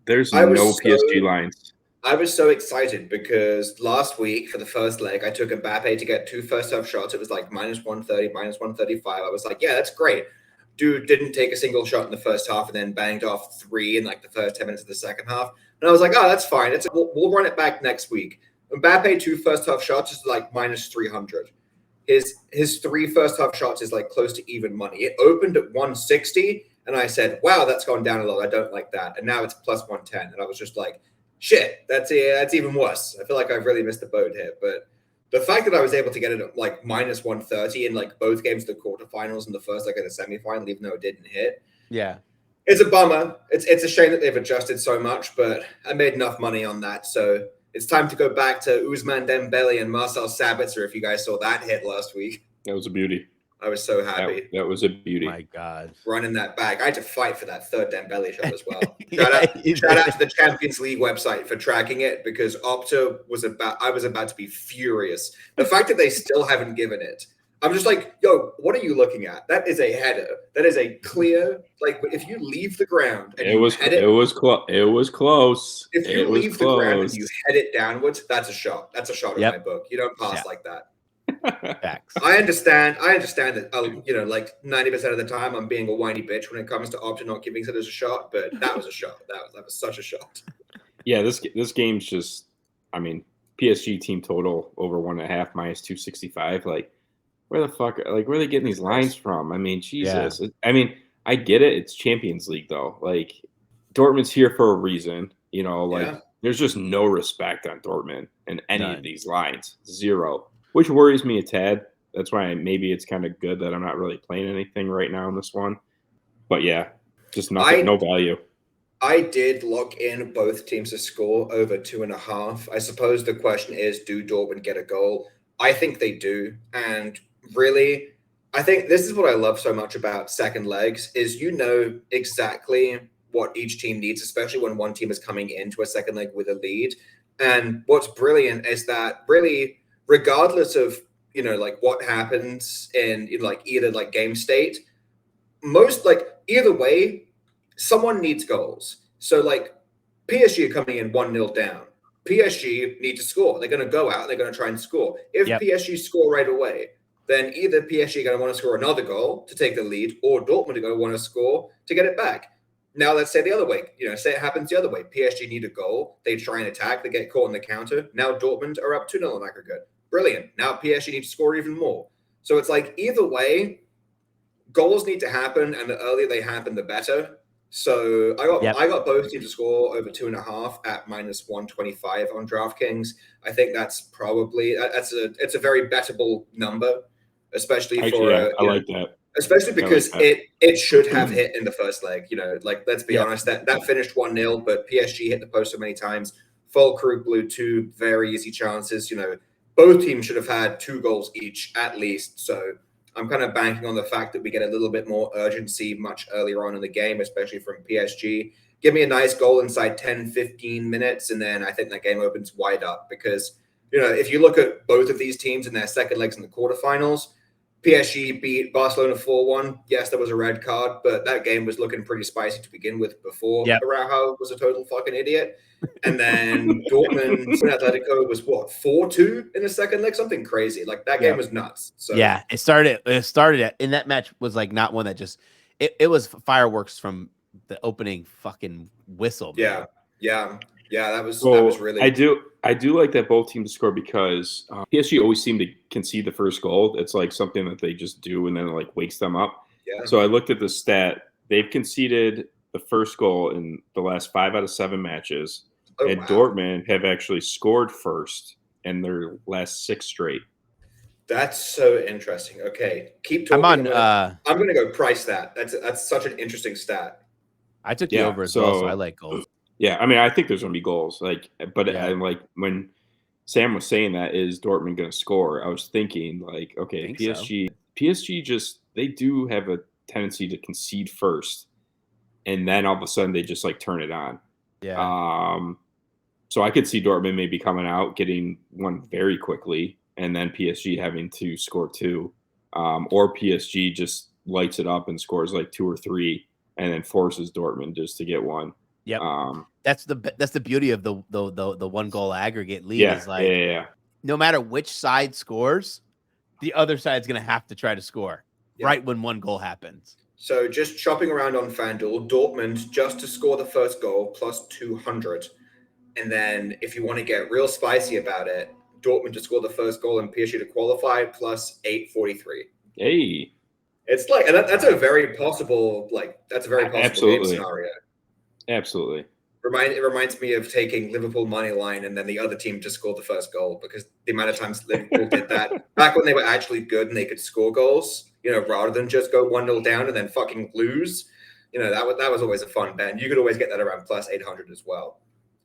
There's no PSG lines. I was so excited because last week for the first leg, I took Mbappe to get 2 first-half shots. It was like -130, -135. I was like, yeah, that's great. Dude didn't take a single shot in the first half and then banged off 3 in like the first 10 minutes of the second half. And I was like, oh, that's fine. We'll run it back next week. Mbappe 2 first-half shots is like -300. His 3 first-half shots is like close to even money. It opened at 160, and I said, wow, that's gone down a lot. I don't like that. And now it's +110. And I was just like, shit, that's even worse. I feel like I've really missed the boat here. But the fact that I was able to get it at like -130 in like both games, the quarterfinals and the first leg of the semifinal, even though it didn't hit. Yeah. It's a bummer. It's a shame that they've adjusted so much, but I made enough money on that. So it's time to go back to Ousmane Dembele and Marcel Sabitzer, if you guys saw that hit last week. That was a beauty. I was so happy. That was a beauty. My God. Running that back. I had to fight for that third Dembele shot as well. Shout out to the Champions League website for tracking it, because Opta I was about to be furious. The fact that they still haven't given it. I'm just like, yo, what are you looking at? That is a header. That is a clear, like if you leave the ground and it was close. If you leave the ground and you head it downwards, that's a shot. That's a shot in my book. You don't pass like that. Facts. I understand that, like 90% of the time I'm being a whiny bitch when it comes to Opta not giving it as a shot, but that was a shot. That was such a shot. Yeah, this game's just, I mean, PSG team total over 1.5 -265. Like, where the fuck, like, where are they getting these lines from? I mean, Jesus. Yeah. I mean, I get it. It's Champions League though. Like, Dortmund's here for a reason. There's just no respect on Dortmund in any of these lines. Zero. Which worries me a tad. That's why maybe it's kind of good that I'm not really playing anything right now in this one. But yeah, just nothing, no value. I did lock in both teams to score over 2.5. I suppose the question is, do Dortmund get a goal? I think they do. And really, I think this is what I love so much about second legs is exactly what each team needs, especially when one team is coming into a second leg with a lead. And what's brilliant is that really, regardless of like what happens in like either like game state, most like either way, someone needs goals. So like PSG are coming in 1-0 down. PSG need to score. They're going to go out and they're going to try and score. If PSG score right away, then either PSG are going to want to score another goal to take the lead, or Dortmund are going to want to score to get it back. Now let's say the other way. Say it happens the other way. PSG need a goal. They try and attack. They get caught in the counter. Now Dortmund are up 2-0 on aggregate. Brilliant. Now PSG need to score even more. So it's like either way, goals need to happen, and the earlier they happen, the better. So I got both teams to score over 2.5 at -125 on DraftKings. I think that's probably it's a very bettable number, especially for I like that. Especially because it should have hit in the first leg. Like let's be honest, that finished 1-0, but PSG hit the post so many times. Füllkrug blew 2 very easy chances. Both teams should have had 2 goals each at least. So I'm kind of banking on the fact that we get a little bit more urgency much earlier on in the game, especially from PSG. Give me a nice goal inside 10, 15 minutes, and then I think that game opens wide up because if you look at both of these teams in their second legs in the quarterfinals, PSG beat Barcelona 4-1. Yes, there was a red card, but that game was looking pretty spicy to begin with before Araujo was a total fucking idiot. And then Dortmund Atletico was 4-2 in the second leg, something crazy. Like that game was nuts. So it started in that match was like not one that just it was fireworks from the opening fucking whistle. Man. Yeah, that was really. I do like that both teams score because PSG always seem to concede the first goal. It's like something that they just do and then it like wakes them up. Yeah. So I looked at the stat. They've conceded the first goal in the last 5 out of 7 matches. And Dortmund have actually scored first in their last 6 straight. That's so interesting. Okay, keep talking. I'm going to go price that. That's such an interesting stat. I took the over as well, so I like goals. Yeah, I mean, I think there's going to be goals. I'm like when Sam was saying that, is Dortmund going to score? I was thinking like, okay, PSG just they do have a tendency to concede first, and then all of a sudden they just like turn it on. Yeah. So I could see Dortmund maybe coming out, getting one very quickly, and then PSG having to score 2, or PSG just lights it up and scores like 2 or 3, and then forces Dortmund just to get one. Yep. That's the beauty of the 1 goal aggregate lead is like no matter which side scores, the other side's gonna have to try to score right when 1 goal happens. So just shopping around on FanDuel, Dortmund just to score the first goal plus 200, and then if you want to get real spicy about it, Dortmund to score the first goal and PSG to qualify plus 843. Hey, it's like and that's a very possible game scenario. Absolutely. It reminds me of taking Liverpool money line and then the other team to score the first goal, because the amount of times Liverpool did that back when they were actually good and they could score goals, rather than just go 1-0 down and then fucking lose. That was always a fun bet. You could always get that around plus 800 as well.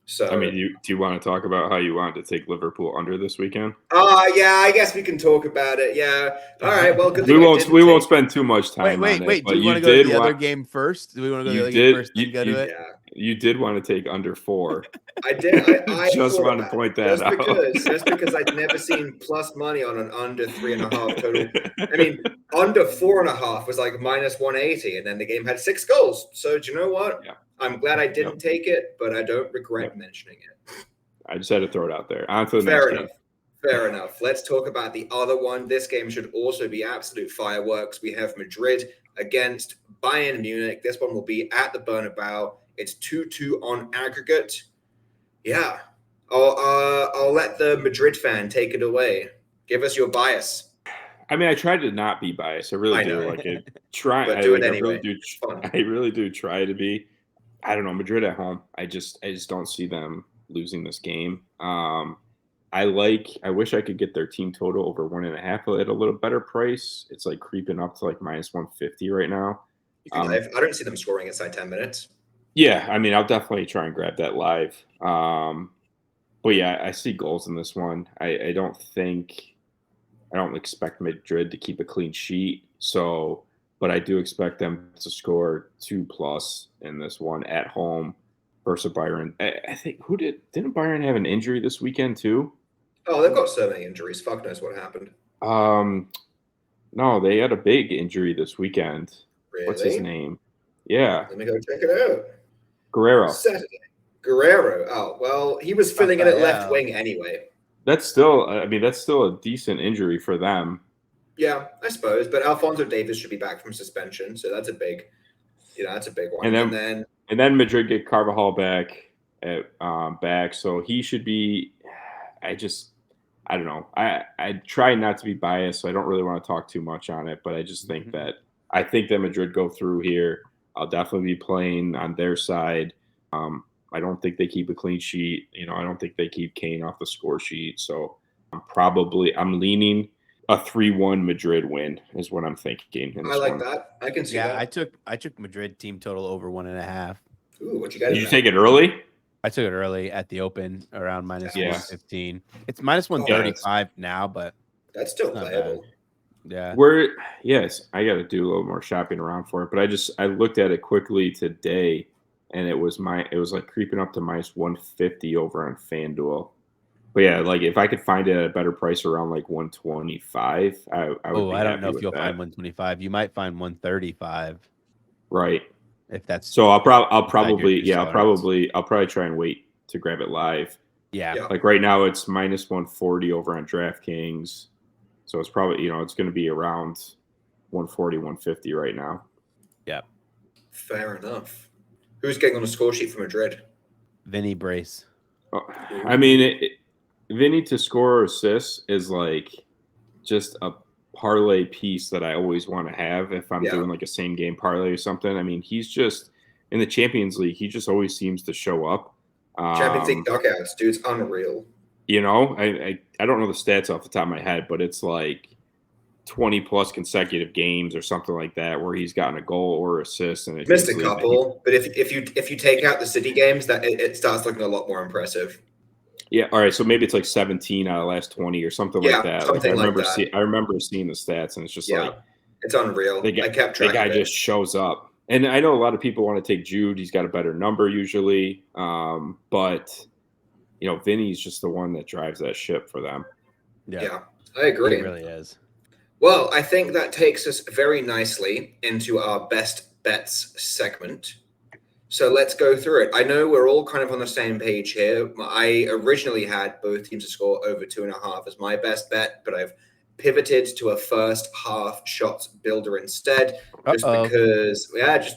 So I mean, do you want to talk about how you wanted to take Liverpool under this weekend? Yeah, I guess we can talk about it. Yeah. All right. Well, good we won't spend too much time. Wait. On it, do we want to go to the other game first? Do we want to go to the other game first? Then go to it. Yeah. You did want to take under 4. I did. I just want to point that out. Just because I'd never seen plus money on an under 3.5 total. I mean, under 4.5 was like minus 180, and then the game had 6 goals. So do you know what? Yeah. I'm glad I didn't take it, but I don't regret mentioning it. I just had to throw it out there. On to the next game. Enough. Fair enough. Let's talk about the other one. This game should also be absolute fireworks. We have Madrid against Bayern Munich. This one will be at the Bernabeu. It's 2-2 on aggregate. Yeah. I'll let the Madrid fan take it away. Give us your bias. I mean, I tried to not be biased. I really do. Like it. But do it anyway. I really do try to be. I don't know, Madrid at home. I just don't see them losing this game. I wish I could get their team total over 1.5 at a little better price. It's like creeping up to like minus 150 right now. I don't see them scoring inside 10 minutes. Yeah, I mean, I'll definitely try and grab that live. But yeah, I see goals in this one. I don't expect Madrid to keep a clean sheet. But I do expect them to score 2+ in this one at home versus Bayern. I think didn't Bayern have an injury this weekend too? Oh, they've got so many injuries. Fuck knows what happened. No, they had a big injury this weekend. Really? What's his name? Yeah. Let me go check it out. Guerrero. Saturday. Guerrero. Oh, well, he was filling in at left wing anyway. That's still a decent injury for them. Yeah, I suppose. But Alphonso Davies should be back from suspension, so that's a big one. And then Madrid get Carvajal back, so he should be. I don't know. I try not to be biased, so I don't really want to talk too much on it. But I just think that Madrid go through here. I'll definitely be playing on their side. I don't think they keep a clean sheet. I don't think they keep Kane off the score sheet. So I'm leaning a 3-1 Madrid win is what I'm thinking. I like that. I can see that. I took Madrid team total over 1.5. Ooh, what you got? Did you take it early? I took it early at the open around minus 115. It's minus 135 now, but that's still playable. Yeah. I got to do a little more shopping around for it, but I looked at it quickly today, and it was like creeping up to minus 150 over on FanDuel. But yeah, like if I could find a better price around like 125, I would be I don't happy know if with you'll that. find 125. You might find 135 Right. if that's So I'll inside your probably juice I'll tolerance. probably try and wait to grab it live. Yeah. Yeah. Like right now it's minus 140 over on DraftKings. So it's probably, it's going to be around 140, 150 right now. Yeah. Fair enough. Who's getting on the score sheet for Madrid? Vinny Brace. I mean, Vinny to score or assist is like just a parlay piece that I always want to have if I'm doing like a same game parlay or something. I mean, he's just in the Champions League. He just always seems to show up. Champions League knockouts, dude, it's unreal. I don't know the stats off the top of my head, but it's like 20 plus consecutive games or something like that where he's gotten a goal or assist, and it Missed a couple, but if you take out the City games, that it starts looking a lot more impressive. Yeah, all right. So maybe it's like 17 out of the last 20 or something like that. Like I remember seeing the stats, and it's just like it's unreal. I kept track. The guy just shows up, and I know a lot of people want to take Jude. He's got a better number usually, but Vinny's just the one that drives that ship for them. Yeah, I agree. It really is. Well, I think that takes us very nicely into our best bets segment. So let's go through it. I know we're all kind of on the same page here. I originally had both teams to score over 2.5 as my best bet, but I've pivoted to a first half shots builder instead. Just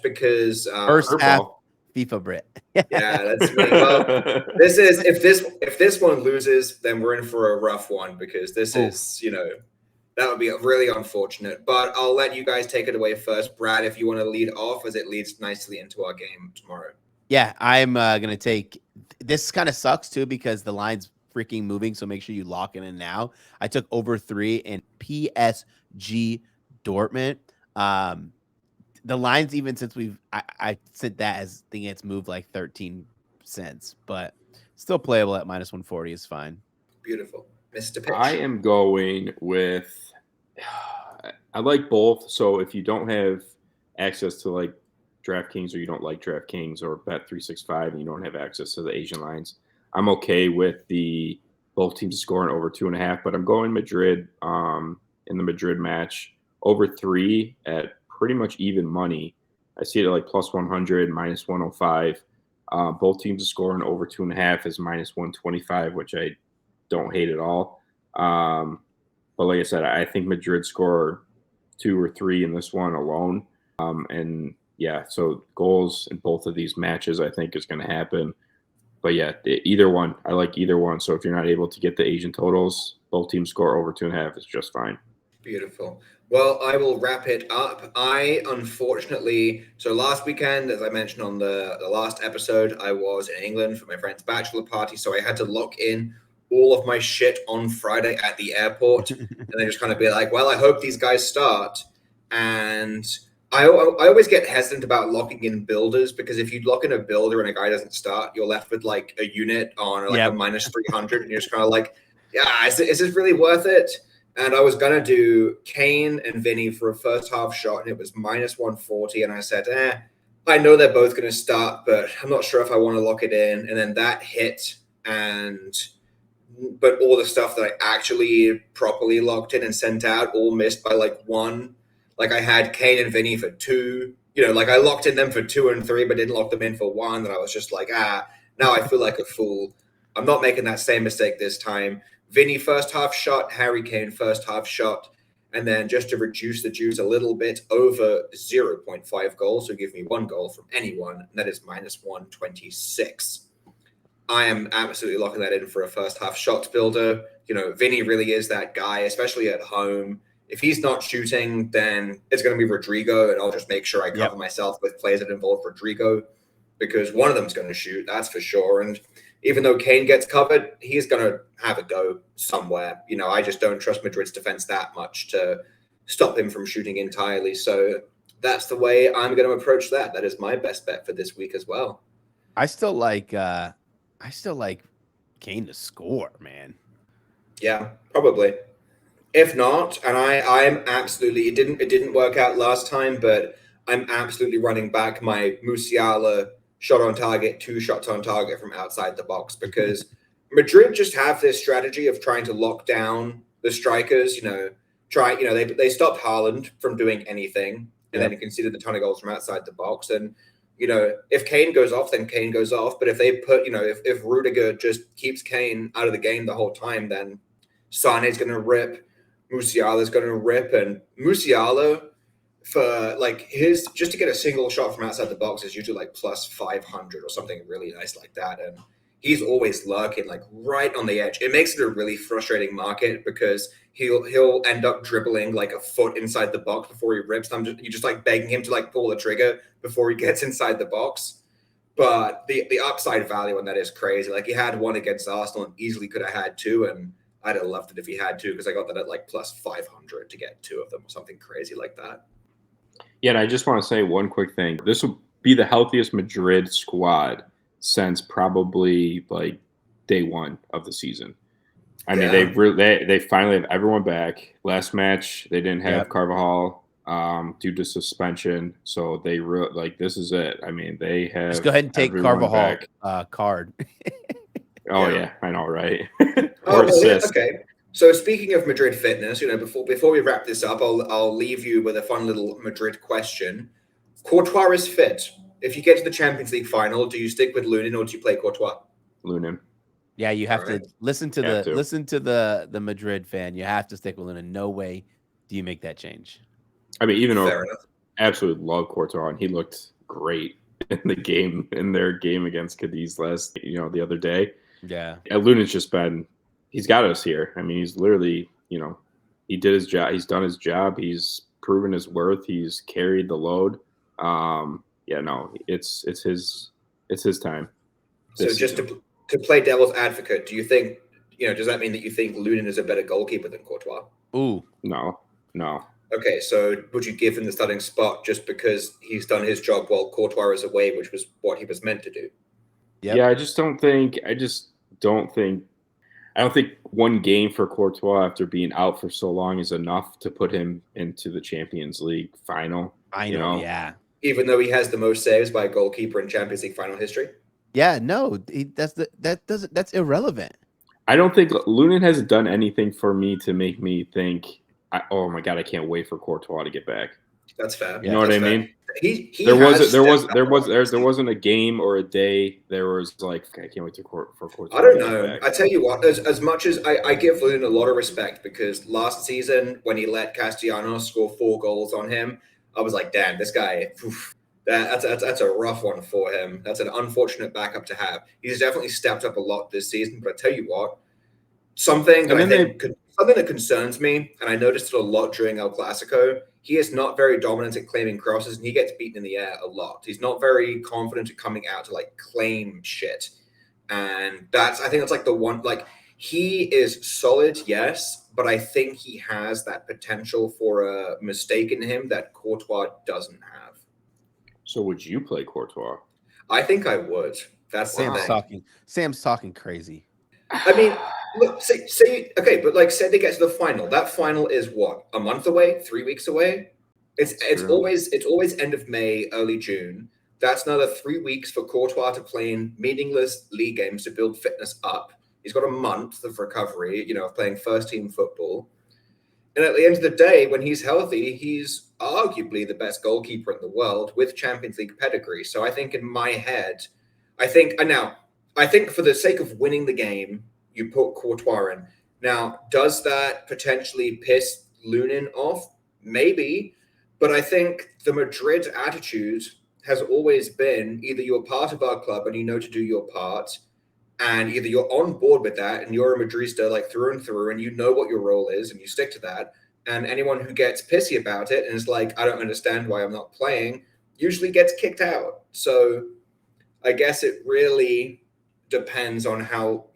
because first half FIFA Brit. Yeah, that's me. Well, this is if this one loses, then we're in for a rough one because this is that would be really unfortunate. But I'll let you guys take it away first. Brad, if you want to lead off as it leads nicely into our game tomorrow. Yeah, I'm going to take – this kind of sucks too because the line's freaking moving, so make sure you lock it in now. I took over 3 in PSG Dortmund. The line's even since I said that as thinking it's moved like 13 cents, but still playable at minus 140 is fine. Beautiful. Mr. Pitch. I am going with I like both. So if you don't have access to like DraftKings or you don't like DraftKings or Bet365 and you don't have access to the Asian lines, I'm okay with the both teams scoring over 2.5. But I'm going Madrid in the Madrid match over 3 at pretty much even money. I see it at like plus 100, minus 105. Both teams are scoring over 2.5 is minus 125, which I don't hate at all. But like I said, I think Madrid score 2 or 3 in this one alone. And yeah, so goals in both of these matches I think is going to happen. But yeah, either one. I like either one. So if you're not able to get the Asian totals, both teams score over 2.5 is just fine. Beautiful. Well, I will wrap it up. So last weekend, as I mentioned on the last episode, I was in England for my friend's bachelor party. So I had to lock in all of my shit on Friday at the airport and then just kind of be like, well, I hope these guys start. And I always get hesitant about locking in builders because if you lock in a builder and a guy doesn't start, you're left with like a unit on like a minus 300 and you're just kind of like, yeah, is this really worth it? And I was going to do Kane and Vinny for a first half shot and it was minus 140. And I said, I know they're both going to start, but I'm not sure if I want to lock it in. And then that hit but all the stuff that I actually properly locked in and sent out all missed by like 1. Like I had Kane and Vinny for 2, like I locked in them for 2 and 3, but didn't lock them in for 1. And I was just like, now I feel like a fool. I'm not making that same mistake this time. Vinny first half shot, Harry Kane first half shot. And then just to reduce the juice a little bit, over 0.5 goals. So give me 1 goal from anyone. And that is minus 126. I am absolutely locking that in for a first half shots builder. Vinny really is that guy, especially at home. If he's not shooting, then it's going to be Rodrigo, and I'll just make sure I cover myself with plays that involve Rodrigo because one of them's going to shoot, that's for sure. And even though Kane gets covered, he's going to have a go somewhere. I just don't trust Madrid's defense that much to stop him from shooting entirely. So that's the way I'm going to approach that. That is my best bet for this week as well. I still like Kane to score, man. Yeah, probably. If not, and I'm absolutely it didn't work out last time, but I'm absolutely running back my Musiala shot on target, 2 shots on target from outside the box because Madrid just have this strategy of trying to lock down the strikers. They stopped Haaland from doing anything, and then he conceded a ton of goals from outside the box. And if Kane goes off, then Kane goes off. But if they put, if Rudiger just keeps Kane out of the game the whole time, then Sané's going to rip, Musiala's going to rip, and Musiala for just to get a single shot from outside the box is usually like plus 500 or something really nice like that. And he's always lurking like right on the edge. It makes it a really frustrating market because he'll end up dribbling like a foot inside the box before he rips. You're just like begging him to like pull the trigger before he gets inside the box. But the upside value on that is crazy. Like he had one against Arsenal and easily could have had two, and I'd have loved it if he had two because I got that at like plus 500 to get two of them or something crazy like that. Yeah, and I just want to say one quick thing. This will be the healthiest Madrid squad since probably like day one of the season. I mean, they finally have everyone back. Last match they didn't have Carvajal due to suspension, so they this is it. I mean, they have just go ahead and take Carvajal card. Yeah, I know, right? Okay. So speaking of Madrid fitness, before we wrap this up, I'll leave you with a fun little Madrid question. Courtois is fit. If you get to the Champions League final, do you stick with Lunin or do you play Courtois? Lunin. Yeah, you have to listen to the Madrid fan. You have to stick with Lunin. No way do you make that change. I mean, even though I absolutely love Courtois, and he looked great in their game against Cadiz the other day. Yeah. Lunin's just he's got us here. I mean, he's literally, he did his job. He's done his job. He's proven his worth. He's carried the load. It's his time. So just to play devil's advocate, do you think, does that mean that you think Lunin is a better goalkeeper than Courtois? Ooh. No. Okay, so would you give him the starting spot just because he's done his job while Courtois is away, which was what he was meant to do? Yep. Yeah, I don't think one game for Courtois after being out for so long is enough to put him into the Champions League final. I know, yeah. Even though he has the most saves by a goalkeeper in Champions League final history? Yeah, no, that's irrelevant. I don't think Lunin hasn't done anything for me to make me think, oh my God, I can't wait for Courtois to get back. That's fair. You know what I mean? There wasn't a game or a day there was like, I can't wait for Courtois. I don't know. I tell you what, as much as I give Lunin a lot of respect because last season when he let Castellanos score 4 goals on him, I was like, damn, this guy, that's a rough one for him. That's an unfortunate backup to have. He's definitely stepped up a lot this season, but I tell you what, something that concerns me, and I noticed it a lot during El Clasico, he is not very dominant at claiming crosses, and he gets beaten in the air a lot. He's not very confident at coming out to like claim shit. And I think that's like the one, like he is solid, yes, but I think he has that potential for a mistake in him that Courtois doesn't have. So would you play Courtois? I think I would. That's Sam's talking crazy. I mean, look, say okay, but like, say they get to the final. That final is what, a month away, 3 weeks away? It's always end of May, early June. That's another 3 weeks for Courtois to play in meaningless league games to build fitness up. He's got a month of recovery, of playing first team football. And at the end of the day, when he's healthy, he's arguably the best goalkeeper in the world with Champions League pedigree. So I think in my head, I think for the sake of winning the game, you put Courtois in. Now, does that potentially piss Lunin off? Maybe. But I think the Madrid attitude has always been either you're part of our club and you know to do your part, and either you're on board with that and you're a Madrista like through and through and you know what your role is and you stick to that. And anyone who gets pissy about it and is like, I don't understand why I'm not playing, usually gets kicked out. So I guess it really depends on how,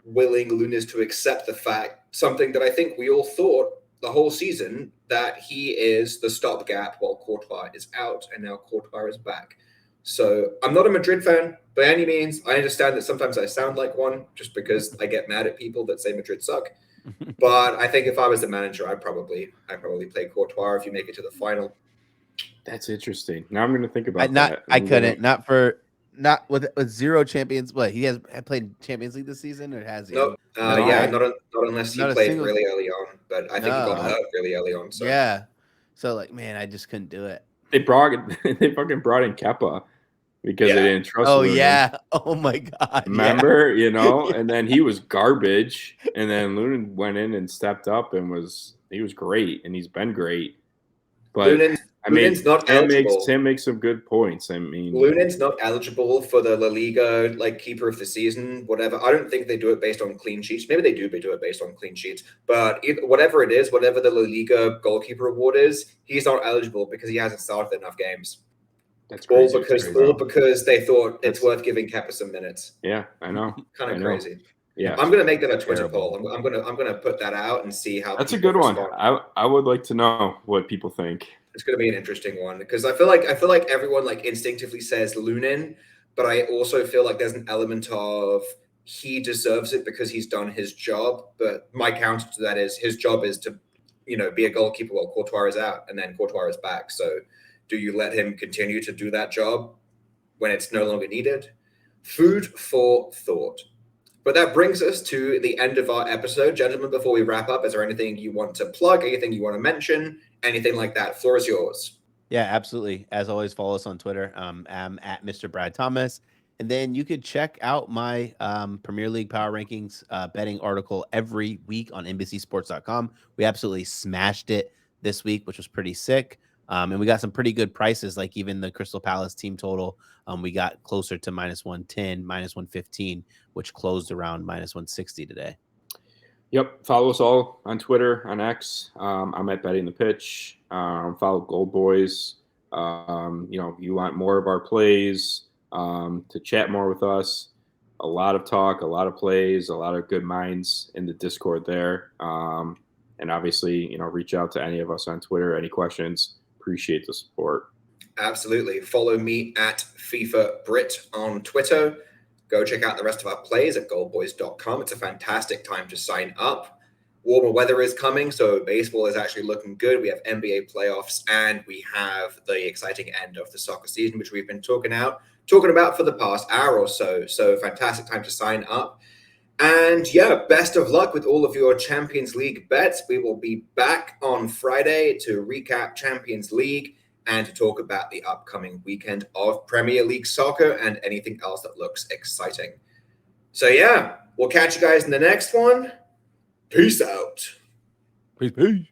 willing Lunin is to accept the fact, something that I think we all thought the whole season, that he is the stopgap while Courtois is out, and now Courtois is back. So I'm not a Madrid fan by any means. I understand that sometimes I sound like one just because I get mad at people that say Madrid suck. But I think if I was the manager, I'd probably play Courtois if you make it to the final. That's interesting. Now I'm going to think about that. I couldn't. Not for Not with zero champions. What he has played Champions League this season, or has he? Nope. No, Yeah, right? not unless he Not a played single. really early on. But I think he No, got hurt really early on. So yeah. So like, man, I just couldn't do it. They fucking brought in Kepa because they Yeah. didn't trust Oh Lunin. yeah. Oh my god. Remember, and then he was garbage, and then Lunin went in and stepped up and he was great, and he's been great. But Lunin's not eligible. Sam makes some good points. I mean, Lunin's not eligible for the La Liga keeper of the season, whatever. I don't think they do it based on clean sheets. Maybe they do it based on clean sheets. But whatever it is, whatever the La Liga goalkeeper award is, he's not eligible because he hasn't started enough games. that's crazy. All because they thought it's worth giving Kepa some minutes. Yeah, I know. Kind of crazy. Yeah, I'm gonna make that a Twitter poll. I'm gonna put that out and see how. That's a good one. I would like to know what people think. It's going to be an interesting one because I feel like everyone instinctively says Lunin, but I also feel like there's an element of he deserves it because he's done his job. But my counter to that is his job is to, be a goalkeeper while Courtois is out and then Courtois is back. So do you let him continue to do that job when it's no longer needed? Food for thought. But that brings us to the end of our episode. Gentlemen, before we wrap up, is there anything you want to plug, anything you want to mention, anything like that? Floor is yours. Yeah, absolutely. As always, follow us on Twitter. I'm at MrBradThomas. And then you could check out my Premier League Power Rankings betting article every week on NBCSports.com. We absolutely smashed it this week, which was pretty sick. And we got some pretty good prices, like even the Crystal Palace team total. We got closer to -110, -115, which closed around -160 today. Yep. Follow us all on Twitter, on X. I'm at BettingThePitch. Follow Gold Boys. You want more of our plays, to chat more with us. A lot of talk, a lot of plays, a lot of good minds in the Discord there. And obviously, reach out to any of us on Twitter. Any questions? Appreciate the support. Absolutely. Follow me at FIFA Brit on Twitter. Go check out the rest of our plays at goldboys.com. It's a fantastic time to sign up. Warmer weather is coming, so baseball is actually looking good. We have NBA playoffs, and we have the exciting end of the soccer season, which we've been talking about for the past hour or so. So fantastic time to sign up. And yeah, best of luck with all of your Champions League bets. We will be back on Friday to recap Champions League and to talk about the upcoming weekend of Premier League soccer and anything else that looks exciting. So yeah, we'll catch you guys in the next one. Peace out. Peace.